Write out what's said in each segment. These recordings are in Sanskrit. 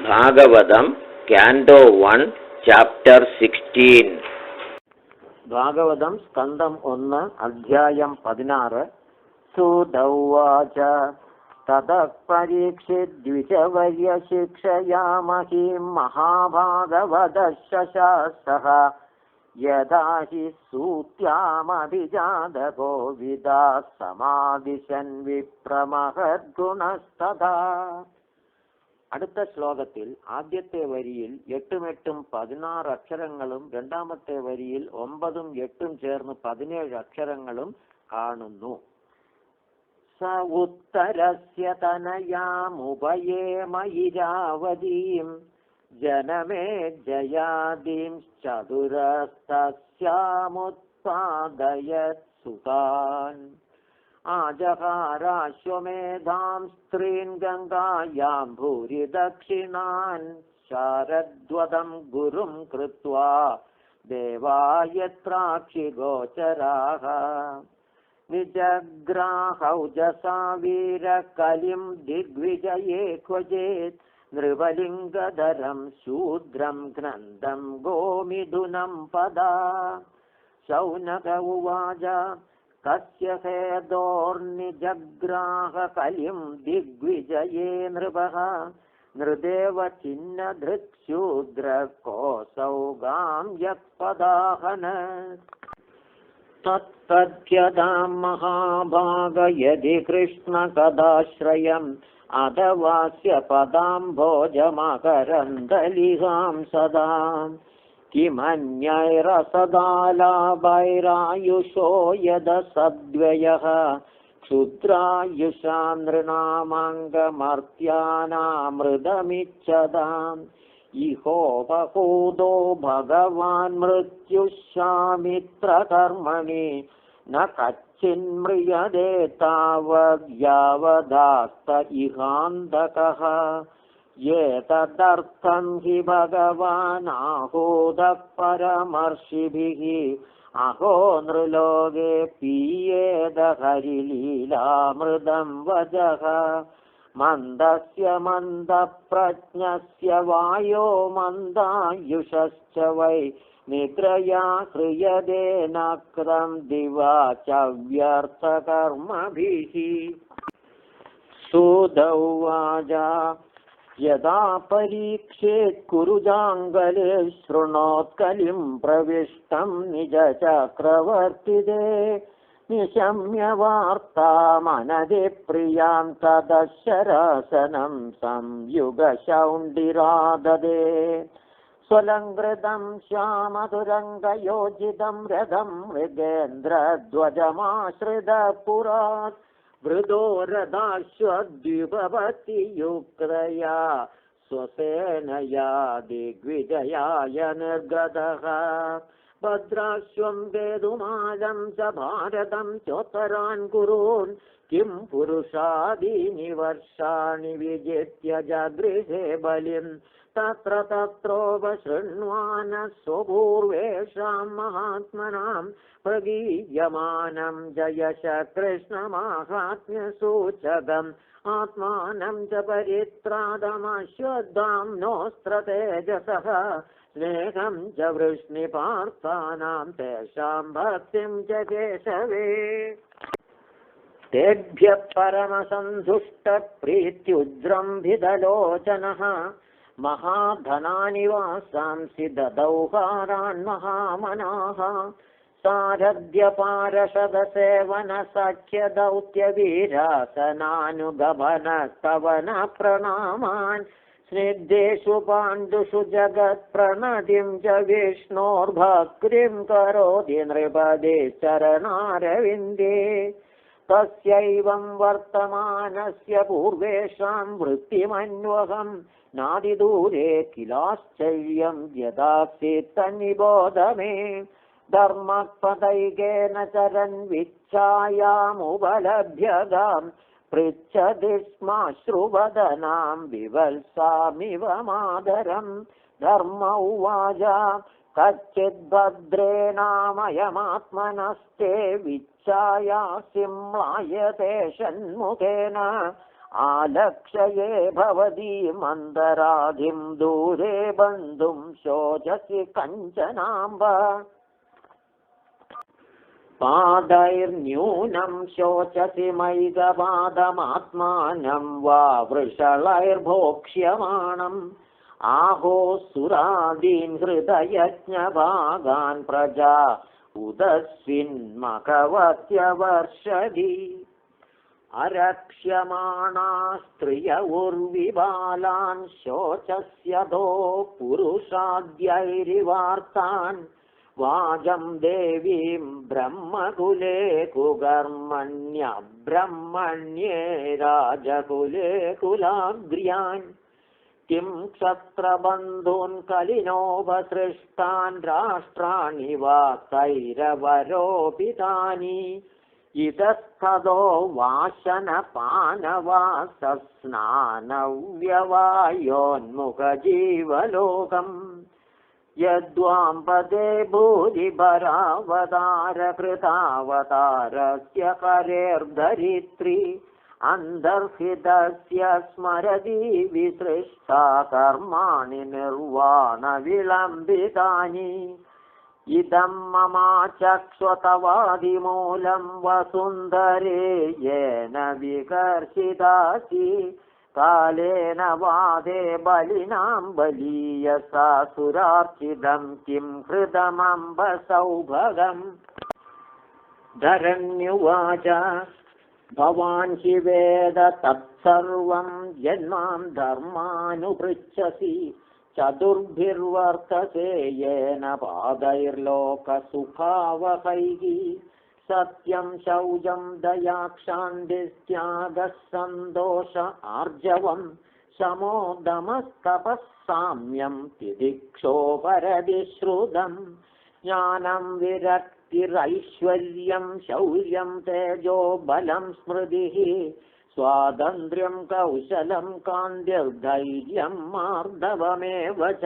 ഭാഗവതം കാൻഡോ 1 ചാപ്റ്റർ 16. ഭാഗവതം സ്കന്ധം 1 അധ്യായം 16. സുതൗവാച തതഃ പരീക്ഷിദ്വിജവർയ ശിക്ഷയാമഹീം മഹാഭാഗവതഃ ശശാസഃ യഥാ ഹി സൂത്യാമഭിജാതകോ വിദാ സമാദിശൻ വിപ്രമഹദ്ഗുണസ്തഥാ. അടുത്ത ശ്ലോകത്തിൽ ആദ്യത്തെ വരിയിൽ 8 8 16 അക്ഷരങ്ങളും രണ്ടാമത്തെ വരിയിൽ 9 8 ചേർന്ന് 17 അക്ഷരങ്ങളും കാണുന്നു. സ ഉത്തരസ്യ തനയാമുപയേമയിരാവതീം ജനമേ ജയാദീം ചതുരസ്തസ്യാമുത്പാദയത് സുതാൻ ആജഹാരാശ്വമേധാം സ്ത്രീൻ ഗംഗായാം ഭൂരി ദക്ഷിണാൻ ശാരദ്വദം ഗുരും കൃത്വാ ദേവായത്രാക്ഷി ഗോചരാഃ നിജഗ്രാഹൗജസാ വീരകലിം ദിഗ്വിജയേ ക്വചേത് നൃപലിംഗധരം ശൂദ്രം ഘ്നന്ദം ഗോമിഥുനം പദാ. ശൗനക ഉവാച കസ്യ ഹേതോർനിജഗ്രാഹ കലിം ദിഗ്വിജയേ നൃപഃ നൃദേവ ചിന്നധൃത് ശൂദ്ര കോസൗ ഗാം യത്പദാഹന. തത്തദ്യതാം മഹാഭാഗയതി കൃഷ്ണ കഥാശ്രയം അഥവാസ്യ പദാംഭോജമകരന്തലിഹാം സദാ കിമന്യൈരസദാലാഭൈരായുഷോ യദസദ്വയഃ ക്ഷുദ്രായുഷാ നൃണാമംഗമർത്യാനാമൃതമിച്ഛതാം ഇഹോപഹൂതോ ഭഗവാൻ മൃത്യുശാമിത്രകർമ്മണി ന കച്ചിന്മ്രിയതേ താവദ്യാവദാസ്ത ഇഹാന്തകഃ ഏതദർത്ഥം ഹി ഭഗവാൻ ആഹൂതഃ പരമർഷിഭിഃ അഹോ നൃലോകേ പീയേത ഹരിലീലാമൃതം വചഃ മന്ദസ്യ മന്ദപ്രജ്ഞസ്യ വായോ മന്ദായുഷശ്ച വൈ നിദ്രയാ ഹ്രിയതേ നക്രം ദിവാ ച വ്യർത്ഥകർമ്മഭിഃ. സൂത ഉവാച യഥാ പരീക്ഷേത് കുരുജാംഗലേ ശൃണോത്കലിം പ്രവിഷ്ടം നിജചക്രവർത്തിതേ നിശമ്യ വാർത്താമനതി പ്രിയാം തദശരാസനം സംയുഗശൗണ്ഡിരാദദേ സ്വലംകൃതം ശ്യാമതുരംഗയോജിതം രഥം മൃഗേന്ദ്രധ്വജമാശ്രിത പുരാത് വൃദോ രഥാശ്വദ്വിപവതിയുക്തയാ സ്വസേനയാ ദിഗ്വിജയായ നിർഗതഃ ഭദ്രാശ്വം വേദുമാലം ച ഭാരതം ചോത്തരാൻ കുരൂൻ കിം പുരുഷാദീനി വർഷാണി വിജിത്യ ജഗൃഹേ ബലിം തത്ര തത്രോപശൃണ്വാന സ്വപൂർവേഷാം മഹാത്മനാം പ്രഗീയമാനം ജയശ കൃഷ്ണമാഹാത്മ്യസൂചകം ആത്മാനം ച പരിത്രാദമശ്വദ്ധാംനോസ്ത്രതേജസഃ സ്നേഹം ച വൃഷ്ണിപാർത്ഥാനാം തേഷാം ഭക്തിം ച കേശവേ. തേഭ്യഃ പരമസന്തുഷ്ട പ്രീത്യുജ്രംഭിതലോചനഃ മഹാധനാനി വാസാംസി ദദൗഹാരാൻ മഹാമനാഃ സാരഥ്യ പാരഷദ സേവന സഖ്യ ദൗത്യ വീരാസനാനുഗമന സ്തവന പ്രണാമാൻ സ്നിഗ്ധേഷു പാണ്ഡുഷു ജഗത് പ്രണതിം ച വിഷ്ണോർഭക്തിം കരോതി നൃപദേ ചരണാരവിന്ദേ. തസ്യൈവം വർത്തമാനസ്യ പൂർവേഷാം വൃത്തിമന്വഹം നാദിദൂരേ കിലാശ്ചര്യം യഥാസി തന്നിബോധ മേ. ധർമ്മപദൈകേന ചരൻ വിച്ഛായാമുപലഭ്യതാം പൃച്ഛതി സ്മാശ്രുവദനാം വിവത്സാമിവ മാതരം. ധർമ്മ ഉവാച കച്ചിത് ഭദ്രേണാമയമാത്മനസ്തേ വിച്ഛായാസിംളായതേ ഷൺമുഖേന आलक्ष्ये भवतीमन्तराधिं दूरे बन्धुं शोचसि कञ्चनाम्ब पादैर्न्यूनं शोचसि मैकपादमात्मानं वा वृषलैर्भोक्ष्यमाणम् आहो सुरादीन् हृदयज्ञभागान् प्रजा उदस्विन्मखवत्यवर्षदि अरक्ष्यमाणा स्त्रिय उर्विबालान् शोचस्यधो पुरुषाद्यैरिवार्तान् वाजं देवीं ब्रह्मकुले कुकर्मण्यब्रह्मण्ये राजकुले कुलाग्र्यान् किं क्षत्रबन्धून् कलिनोपसृष्टान् राष्ट्राणि वा तैरवरोपितानि इतस्ततो वाशनपानवासस्नानव्यवायोन्मुखजीवलोकम् यद्वाम्पदे भूरिभरावतारकृतावतारस्य करेर्धरित्री अन्तर्हितस्य स्मरति विसृष्टा कर्माणि निर्वाणविलम्बितानि इदं ममाचक्ष्वतवादिमूलं वसुन्धरे येन विकर्षितासि कालेन वादे बलिनां बलीयसा सुरार्चितं किं हृदमम्ब सौभगम् धरण्युवाच भवान् हि वेद तत्सर्वं यन्मां धर्मानुपृच्छसि चतुर्भिर्वर्तते येन पादैर्लोकसुखावहैः सत्यं शौचं दया क्षान्तिस्त्यागः सन्तोष आर्जवं शमो दमस्तपः साम्यं तितिक्षोपरतिश्रुतं ज्ञानं विरक्तिरैश्वर्यं शौर्यं तेजो बलं स्मृतिः स्वातन्त्र्यं कौशलं कान्तिर्धैर्यं मार्दवमेव च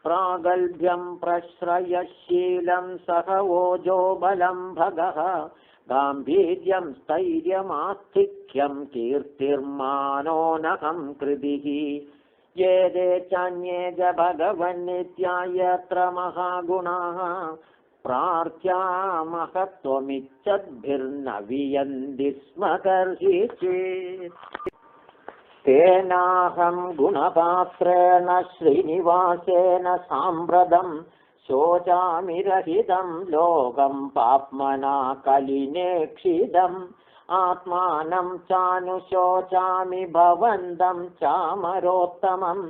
प्रागल्भ्यं प्रश्रयशीलं सहवोजो बलं भगः गाम्भीर्यं स्थैर्यमास्तिक्यं कीर्तिर्मानोनकं कृतिः ये ते चान्ये च भगवन्नित्या यत्र महागुणाः प्रार्थ्यामः त्वमिच्छद्भिर्न वियन्ति स्म कर्हि चेत् तेनाहं गुणपात्रेण श्रीनिवासेन साम्प्रतं शोचामि रहितं लोकं पाप्मना कलिनेक्षितम् आत्मानं चानुशोचामि भवन्तं चामरोत्तमं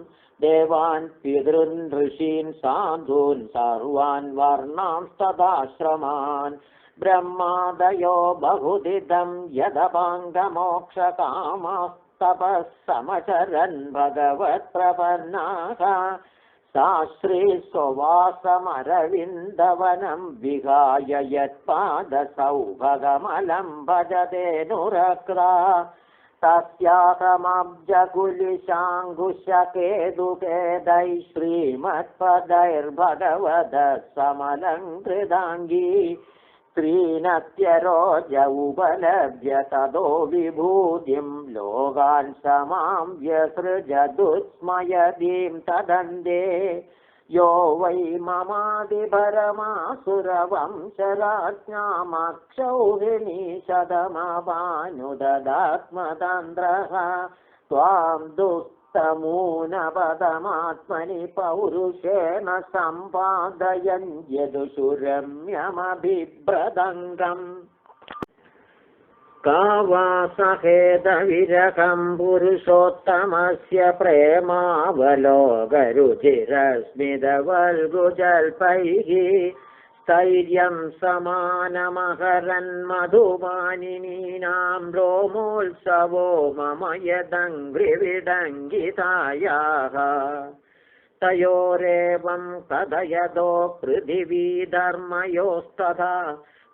देवान् पितॄन् ऋषीन् साधून् सर्वान् वर्णांस्तदाश्रमान् ब्रह्मादयो बहुविधं यदपाङ्गमोक्षकामस्तपः समचरन् भगवत्प्रपन्नाः शास्त्री स्ववासमरविन्दवनं विहाय यत्पादसौभगमलं भजते नुरक्ता तस्याहमब्जकुलिशाङ्कुशकेतुकेदैः श्रीमत्पदैर्भगवतः समलङ्कृताङ्गी त्रीनत्यरोज उपलभ्य ततो विभूतिं लोकान् समां व्यसृजदुस्मयतीं तदन्ते यो वै ममादिपरमासुरवंशराज्ञामक्षौहिणीशतमवानुददात्मतन्त्रः त्वां दुस्तमूनपदमात्मनि पौरुषेण सम्पादयन् यदुषुरम्यमभिभ्रदङ्गम् का वा सहेदविरहं पुरुषोत्तमस्य प्रेमावलोकरुचिरस्मितवल्गुजल्पैः स्थैर्यं समानमहरन्मधुमानिनीनां रोमोत्सवो मम यदङ्घ्रिविडङ्गितायाः तयोरेवं कथयतो पृथिवीधर्मयोस्तथा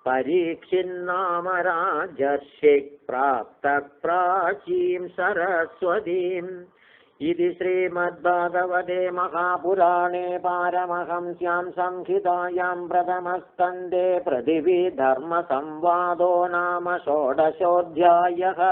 परीक्षिन्नाम राजर्षिः प्राप्तः प्राचीं सरस्वतीम् इति श्रीमद्भागवते महापुराणे पारमहंस्यां संहितायां प्रथमस्कन्धे पृथिवीधर्मसंवादो नाम षोडशोऽध्यायः।